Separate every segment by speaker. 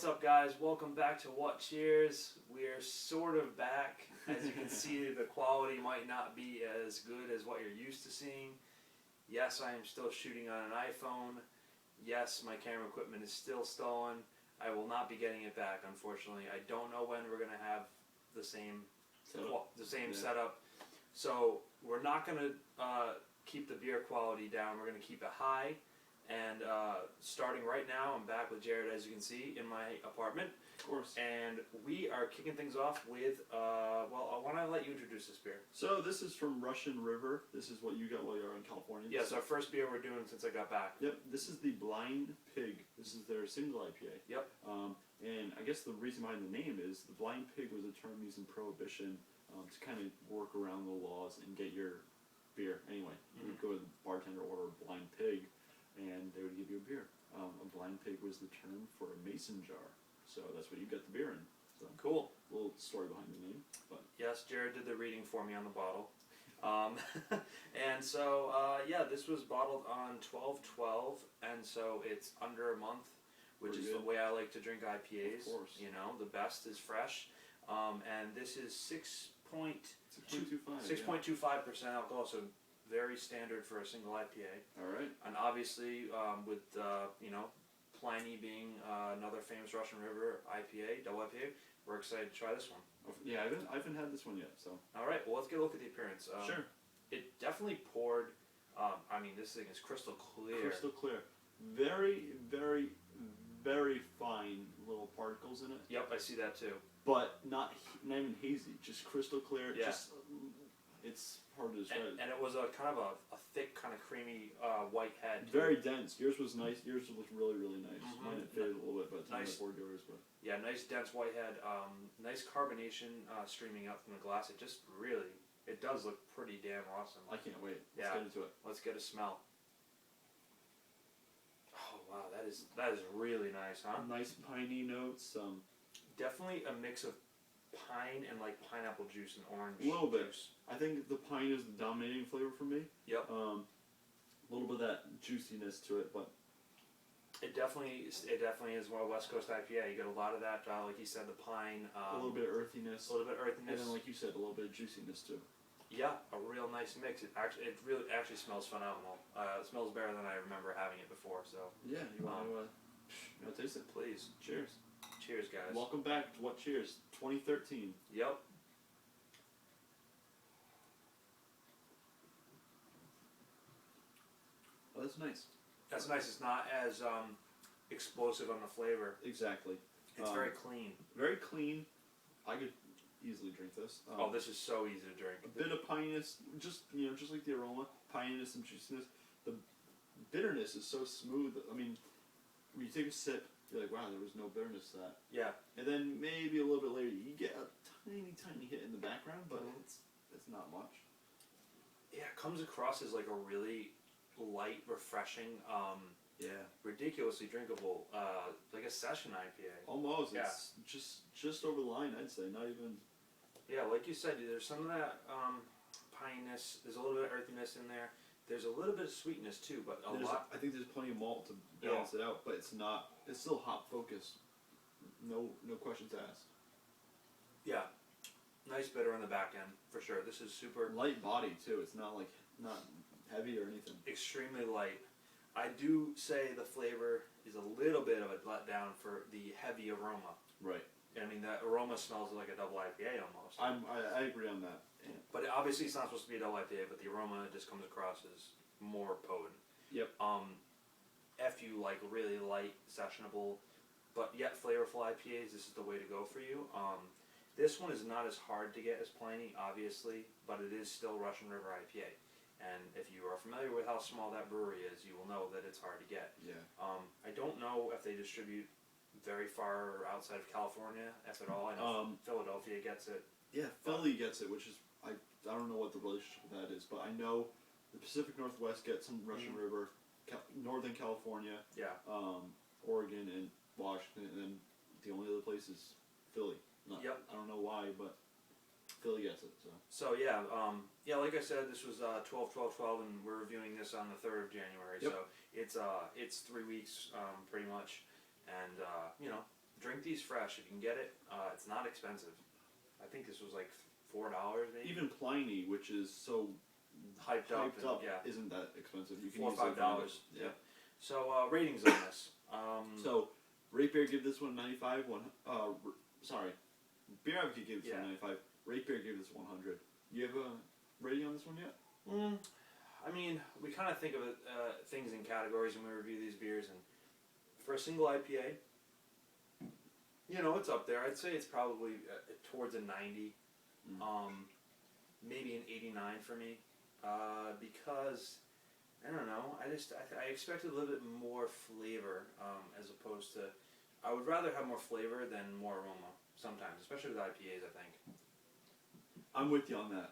Speaker 1: What's up, guys? Welcome back to WhatCheers. We're sort of back. As you can see, the quality might not be as good as what you're used to seeing. Yes, I am still shooting on an iPhone. Yes, my camera equipment is still stolen. I will not be getting it back, unfortunately. I don't know when we're going to have the same setup. So we're not going to keep the beer quality down. We're going to keep it high. And starting right now, I'm back with Jared, as you can see, in my apartment.
Speaker 2: Of course.
Speaker 1: And we are kicking things off with, well, why don't I let you introduce this beer?
Speaker 2: So this is from Russian River. This is what you got while you were in California.
Speaker 1: Yes, our first beer we're doing since I got back.
Speaker 2: Yep, this is the Blind Pig. This is their single IPA.
Speaker 1: Yep.
Speaker 2: And I guess the reason behind the name is the Blind Pig was a term used in Prohibition to kind of work around the laws and get your beer. Anyway, you would go to the bartender, order a Blind Pig, and they would give you a beer. A blind pig was the term for a mason jar, so that's what you get the beer in. So
Speaker 1: Cool.
Speaker 2: A little story behind the name, but
Speaker 1: Yes, Jared did the reading for me on the bottle. And so, yeah, this was bottled on 12/12, and so it's under a month, which
Speaker 2: Pretty
Speaker 1: is
Speaker 2: good.
Speaker 1: the way I like to drink IPAs.
Speaker 2: Of course.
Speaker 1: You know, the best is fresh. And this is
Speaker 2: 6.25.
Speaker 1: 6.25% alcohol, so very standard for a single IPA.
Speaker 2: All right.
Speaker 1: And obviously, with you know, Pliny being another famous Russian River IPA, double IPA, we're excited to try this one.
Speaker 2: Yeah, I haven't had this one yet, so.
Speaker 1: All right, well, let's get a look at the appearance.
Speaker 2: Sure.
Speaker 1: It definitely poured. I mean, this thing is crystal clear.
Speaker 2: Crystal clear. Very, very, very fine little particles in it,
Speaker 1: Yep, I see that too.
Speaker 2: but not even hazy. Just crystal clear.
Speaker 1: Yeah.
Speaker 2: Just it's hard to describe.
Speaker 1: And it was a kind of a thick, kind of creamy white head.
Speaker 2: Very dense. Yours was nice. Yours looked really, really nice.
Speaker 1: Mhm.
Speaker 2: Mine it faded a little bit by the time
Speaker 1: Nice.
Speaker 2: I poured yours, but
Speaker 1: Yeah, nice dense white head. Nice carbonation streaming out from the glass. It just really, it does look pretty damn awesome.
Speaker 2: I can't wait. Let's
Speaker 1: Yeah.
Speaker 2: get into it.
Speaker 1: Let's get a smell. Oh wow, that is really nice, huh?
Speaker 2: Nice piney notes.
Speaker 1: Definitely a mix of pine and like pineapple juice and orange
Speaker 2: A little bit.
Speaker 1: juice.
Speaker 2: I think the pine is the dominating flavor for me.
Speaker 1: Yep.
Speaker 2: A little bit of that juiciness to it, but
Speaker 1: It definitely is a West Coast IPA. You get a lot of that, like you said, the pine.
Speaker 2: a little bit of earthiness.
Speaker 1: A little bit of
Speaker 2: And
Speaker 1: earthiness.
Speaker 2: then, like you said, a little bit of juiciness too.
Speaker 1: Yeah, a real nice mix. It really smells phenomenal. It smells better than I remember having it before. So
Speaker 2: Yeah, you want to taste it?
Speaker 1: please,
Speaker 2: Cheers.
Speaker 1: cheers, guys.
Speaker 2: Welcome back to WhatCheers 2013.
Speaker 1: Yep.
Speaker 2: Oh, that's nice.
Speaker 1: That's nice. It's not as explosive on the flavor.
Speaker 2: Exactly.
Speaker 1: It's very clean.
Speaker 2: Very clean. I could easily drink this.
Speaker 1: Oh, this is so easy to drink.
Speaker 2: A bit of pininess, just like the aroma, pininess and juiciness. The bitterness is so smooth. I mean, when you take a sip, you're like, wow, there was no bitterness to that.
Speaker 1: Yeah.
Speaker 2: And then maybe a little bit later, you get a tiny hit in the background, but
Speaker 1: Mhm.
Speaker 2: it's not much.
Speaker 1: Yeah, it comes across as like a really light, refreshing, ridiculously drinkable, like a session IPA.
Speaker 2: Almost.
Speaker 1: Yeah.
Speaker 2: It's just over the line, I'd say. Not even.
Speaker 1: Yeah, like you said, there's some of that pininess. There's a little bit of earthiness in there. There's a little bit of sweetness too, but a lot.
Speaker 2: I think there's plenty of malt to balance it out, but it's not. It's still hop focused. No questions asked.
Speaker 1: Yeah, nice bitter on the back end for sure. This is super
Speaker 2: Light body too. It's not heavy or anything.
Speaker 1: extremely light. I do say the flavor is a little bit of a letdown for the heavy aroma.
Speaker 2: Right.
Speaker 1: I mean, that aroma smells like a double IPA almost.
Speaker 2: I agree on that. Yeah.
Speaker 1: But obviously, it's not supposed to be a double IPA, but the aroma just comes across as more potent.
Speaker 2: Yep.
Speaker 1: If you like really light, sessionable, but yet flavorful IPAs, this is the way to go for you. This one is not as hard to get as Pliny, obviously, but it is still Russian River IPA. And if you are familiar with how small that brewery is, you will know that it's hard to get.
Speaker 2: Yeah.
Speaker 1: I don't know if they distribute very far outside of California, if at all. I know Philadelphia gets it.
Speaker 2: Yeah, Philly gets it, which is I don't know what the relationship with that is, but I know the Pacific Northwest gets some Russian River, Northern California,
Speaker 1: Yeah.
Speaker 2: Oregon, and Washington, and then the only other place is Philly.
Speaker 1: Yep.
Speaker 2: I don't know why, but Philly gets it.
Speaker 1: So yeah, like I said, this was 12/12/12, and we're reviewing this on the 3rd of January.
Speaker 2: Yep.
Speaker 1: So it's 3 weeks pretty much, and drink these fresh if you can get it. It's not expensive. I think this was like $4 maybe.
Speaker 2: Even Pliny, which is so
Speaker 1: hyped up, yeah,
Speaker 2: isn't that expensive. You can
Speaker 1: $4 or
Speaker 2: easily find it.
Speaker 1: $5. Yeah. So ratings on this.
Speaker 2: So RateBeer give this one 95. Sorry, BeerAdvocate gave this one 95. RateBeer gave this 100. You have a rating on this one yet?
Speaker 1: I mean, we kind of think of things in categories when we review these beers, and for a single IPA, you know, it's up there. I'd say it's probably towards a 90, maybe an 89 for me, because I don't know. I expected a little bit more flavor as opposed to. I would rather have more flavor than more aroma sometimes, especially with IPAs. I think.
Speaker 2: I'm with you on that.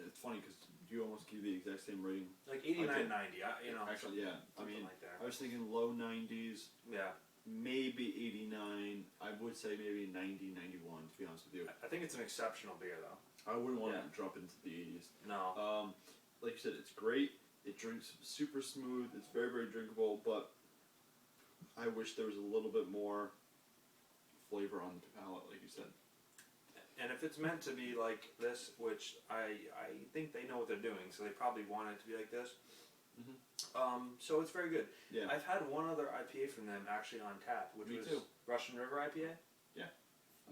Speaker 2: It's funny because you almost give the exact same rating.
Speaker 1: Like 89, 90. You know.
Speaker 2: Actually, yeah. I mean,
Speaker 1: like that.
Speaker 2: I was thinking low 90s.
Speaker 1: Yeah.
Speaker 2: Maybe 89. I would say maybe 90, 91, to be honest with you.
Speaker 1: I think it's an exceptional beer, though.
Speaker 2: I wouldn't want to drop into the 80s.
Speaker 1: No.
Speaker 2: Like you said, it's great. It drinks super smooth. It's very, very drinkable, but I wish there was a little bit more flavor on the palate, like you said.
Speaker 1: And if it's meant to be like this, which I think they know what they're doing, so they probably want it to be like this. So it's very good.
Speaker 2: Yeah.
Speaker 1: I've had one other IPA from them actually on tap, which
Speaker 2: Me
Speaker 1: was
Speaker 2: too.
Speaker 1: Russian River IPA.
Speaker 2: Yeah.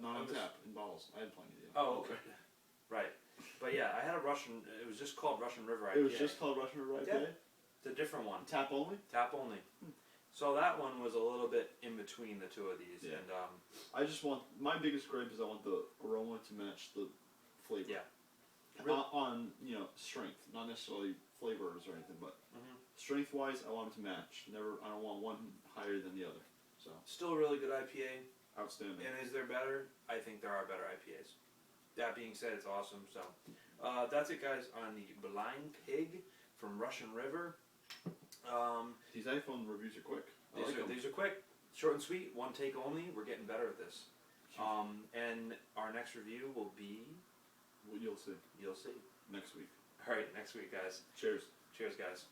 Speaker 2: Not on tap, in bottles. I had plenty of them.
Speaker 1: Oh, okay. Right. But yeah, I had a Russian, it was just called Russian River IPA.
Speaker 2: It was just called Russian River IPA?
Speaker 1: Yeah. It's a different one.
Speaker 2: Tap only?
Speaker 1: Tap only. So that one was a little bit in between the two of these.
Speaker 2: Yeah.
Speaker 1: And
Speaker 2: I just want, my biggest gripe is I want the aroma to match the flavor.
Speaker 1: Yeah.
Speaker 2: On, you know, strength, not necessarily flavors or anything, but strength-wise, I want them to match. I don't want one higher than the other. So
Speaker 1: still a really good IPA.
Speaker 2: outstanding.
Speaker 1: And is there better? I think there are better IPAs. That being said, it's awesome. So that's it, guys, on the Blind Pig from Russian River.
Speaker 2: These iPhone reviews are quick.
Speaker 1: These are quick, short and sweet, one take only. We're getting better at this. And our next review will be.
Speaker 2: Well, you'll see.
Speaker 1: You'll see.
Speaker 2: Next week.
Speaker 1: All right, next week, guys.
Speaker 2: Cheers.
Speaker 1: Cheers, guys.